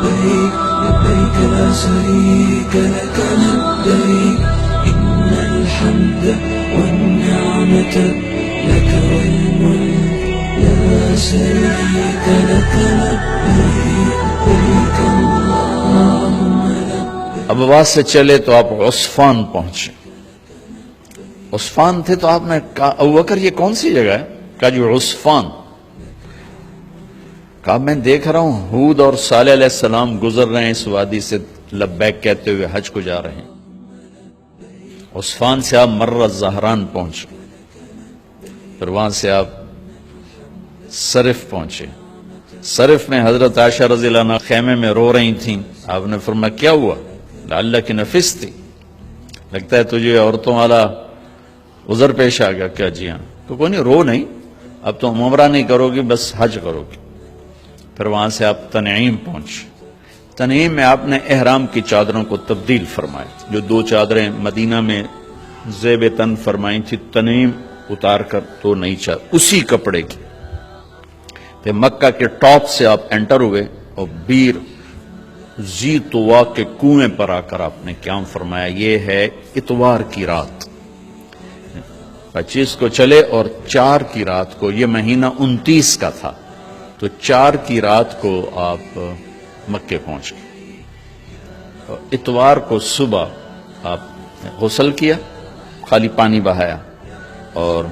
لبيك لا شريك لك لبيك إن الحمد والنعمة لك والملك لا شريك لك لبيك لبيك اللهم لبيك. اب آواز سے چلے تو آپ عصفان پہنچے. عصفان تھے تو آپ نے کہا ابو بکر یہ کون سی جگہ ہے؟ کہا جی عصفان. کہا میں دیکھ رہا ہوں ہود اور صالح علیہ السلام گزر رہے ہیں اس وادی سے لبیک کہتے ہوئے حج کو جا رہے ہیں. عصفان سے آپ مر الزہران پہنچے، پھر وہاں سے آپ صرف پہنچے. صرف میں حضرت عائشہ رضی اللہ عنہ خیمے میں رو رہی تھیں. آپ نے فرمایا کیا ہوا؟ لعلک نفستی، لگتا ہے تجھے عورتوں والا عذر پیش آ گیا. کیا؟ جی ہاں. تو کوئی نہیں، رو نہیں، اب تو عمرہ نہیں کرو گی، بس حج کرو گی. پھر وہاں سے آپ تنعیم پہنچے. تنعیم میں آپ نے احرام کی چادروں کو تبدیل فرمایا. جو 2 چادریں مدینہ میں زیب تن فرمائی تھی، تنعیم اتار کر تو نئی چادر اسی کپڑے کی. پھر مکہ کے ٹاپ سے آپ انٹر ہوئے اور بیر زی طوا کے کنویں پر آ کر آپ نے قیام فرمایا. یہ ہے اتوار کی رات. 25 کو چلے اور 4 کی رات کو، یہ مہینہ 29 کا تھا، تو 4 کی رات کو آپ مکے پہنچ گئے. اتوار کو صبح آپ نے غسل کیا، خالی پانی بہایا اور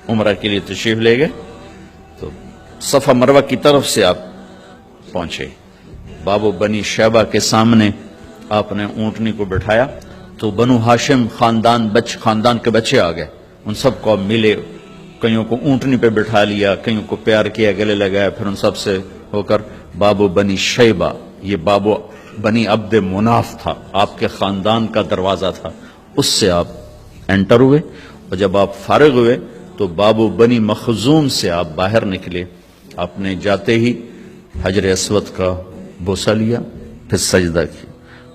عمرہ کے لیے تشریف لے گئے. تو صفا مروہ کی طرف سے آپ پہنچے. باب و بنی شیبہ کے سامنے آپ نے اونٹنی کو بٹھایا تو بنو ہاشم خاندان کے بچے آ گئے. ان سب کو آپ ملے، کئیوں کو اونٹنی پہ بٹھا لیا، کئیوں کو پیار کیا، گلے لگایا. پھر ان سب سے ہو کر باب و بنی شیبہ، یہ باب و بنی عبد مناف تھا، آپ کے خاندان کا دروازہ تھا، اس سے آپ انٹر ہوئے. اور جب آپ فارغ ہوئے تو باب و بنی مخزوم سے آپ باہر نکلے. آپ نے جاتے ہی حجر اسود کا بوسہ لیا، پھر سجدہ کیا،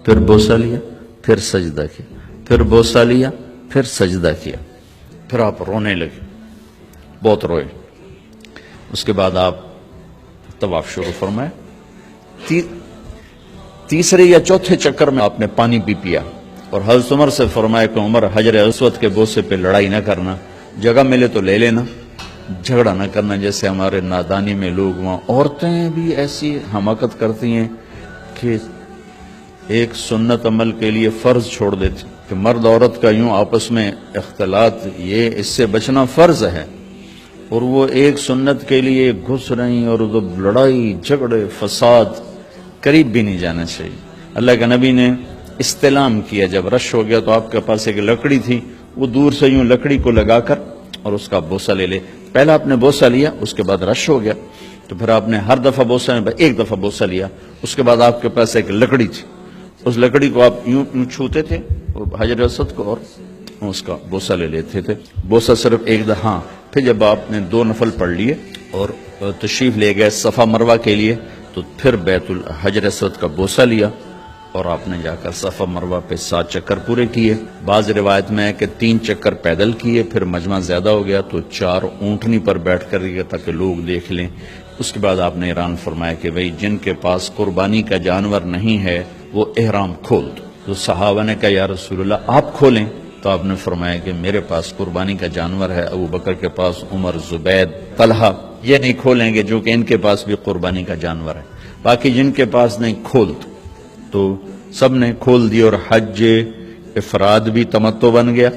پھر بوسہ لیا، پھر سجدہ کیا، پھر بوسہ لیا، پھر سجدہ کیا. پھر آپ رونے لگے، بہت روئے. اس کے بعد آپ طواف شروع فرمائے. تیسرے یا چوتھے چکر میں آپ نے پانی بھی پیا اور حضرت عمر سے فرمایا کہ عمر حجر اسود کے بوسے پہ لڑائی نہ کرنا، جگہ ملے تو لے لینا، جھگڑا نہ کرنا. جیسے ہمارے نادانی میں لوگ وہاں عورتیں بھی ایسی حماقت کرتی ہیں کہ ایک سنت عمل کے لیے فرض چھوڑ دیتی کہ مرد عورت کا یوں آپس میں اختلاط، یہ اس سے بچنا فرض ہے، اور وہ ایک سنت کے لیے گھس رہی اور لڑائی جھگڑے فساد، قریب بھی نہیں جانا چاہیے. اللہ کے نبی نے استلام کیا، جب رش ہو گیا تو آپ کے پاس ایک لکڑی تھی، وہ دور سے یوں لکڑی کو لگا کر اور اس کا بوسہ لے لے. پہلا آپ نے بوسہ لیا، اس کے بعد رش ہو گیا تو پھر آپ نے ہر دفعہ بوسہ ایک دفعہ بوسہ لیا. اس کے بعد آپ کے پاس ایک لکڑی تھی، اس لکڑی کو آپ یوں چھوتے تھے حجر اسود کو اور اس کا بوسہ لے لیتے تھے. بوسہ صرف ایک دفعہ. پھر جب آپ نے 2 نفل پڑھ لیے اور تشریف لے گئے صفا مروہ کے لیے تو پھر بیت الحجر اسود کا بوسہ لیا اور آپ نے جا کر صفا مروہ پہ 7 چکر پورے کیے. بعض روایت میں ہے کہ 3 چکر پیدل کیے، پھر مجمع زیادہ ہو گیا تو 4 اونٹنی پر بیٹھ کر گئے تاکہ لوگ دیکھ لیں. اس کے بعد آپ نے اعلان فرمایا کہ بھئی جن کے پاس قربانی کا جانور نہیں ہے وہ احرام کھول دو. تو صحابہ نے کہا یا رسول اللہ آپ کھولیں. تو آپ نے فرمایا کہ میرے پاس قربانی کا جانور ہے، ابو بکر کے پاس، عمر، زبید، طلحہ یہ نہیں کھولیں گے جو کہ ان کے پاس بھی قربانی کا جانور ہے، باقی جن کے پاس نہیں کھول دو. تو سب نے کھول دی اور حج افراد بھی تمتع بن گیا،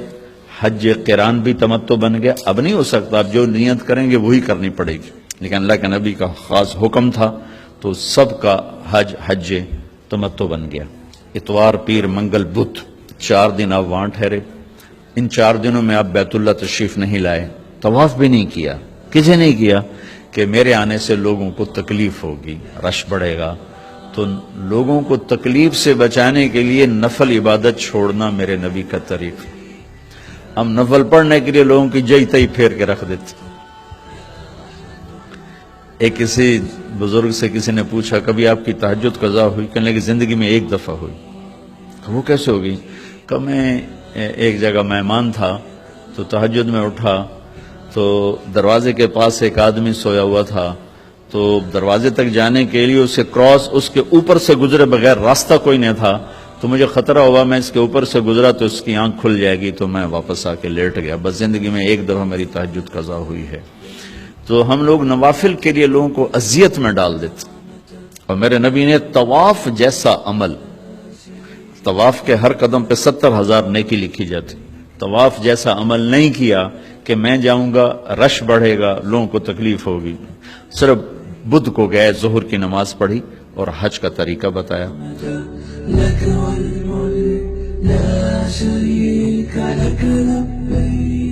حج قران بھی تمتع بن گیا. اب نہیں ہو سکتا، اب جو نیت کریں گے وہی کرنی پڑے گی، لیکن اللہ کے نبی کا خاص حکم تھا تو سب کا حج تمتع بن گیا. اتوار، پیر، منگل، بدھ 4 دن آپ وہاں ٹھہرے. ان 4 دنوں میں آپ بیت اللہ تشریف نہیں لائے، طواف بھی نہیں کیا. کسی نہیں کیا کہ میرے آنے سے لوگوں کو تکلیف ہوگی، رش بڑھے گا. تو لوگوں کو تکلیف سے بچانے کے لیے نفل عبادت چھوڑنا میرے نبی کا طریقہ. ہم نفل پڑھنے کے لیے لوگوں کی جئی تئی پھیر کے رکھ دیتے. ایک کسی بزرگ سے کسی نے پوچھا کبھی آپ کی تہجد قضا ہوئی؟ کہنے لگے زندگی میں 1 دفعہ ہوئی. وہ کیسے ہوگی؟ کہ میں ایک جگہ مہمان تھا تو تہجد میں اٹھا تو دروازے کے پاس ایک آدمی سویا ہوا تھا تو دروازے تک جانے کے لیے اسے کراس اس کے اوپر سے گزرے بغیر راستہ کوئی نہیں تھا، تو مجھے خطرہ ہوا میں اس کے اوپر سے گزرا تو اس کی آنکھ کھل جائے گی، تو میں واپس آ کے لیٹ گیا۔ بس زندگی میں ایک دفعہ میری تہجد قضا ہوئی ہے۔ تو ہم لوگ نوافل کے لیے لوگوں کو اذیت میں ڈال دیتے، اور میرے نبی نے طواف جیسا عمل، طواف کے ہر قدم پہ 70,000 نیکی لکھی جاتی، طواف جیسا عمل نہیں کیا کہ میں جاؤں گا رش بڑھے گا لوگوں کو تکلیف ہوگی۔ صرف بدھ کو گئے، ظہر کی نماز پڑھی اور حج کا طریقہ بتایا۔ لك والملك لا شريك لك لبيك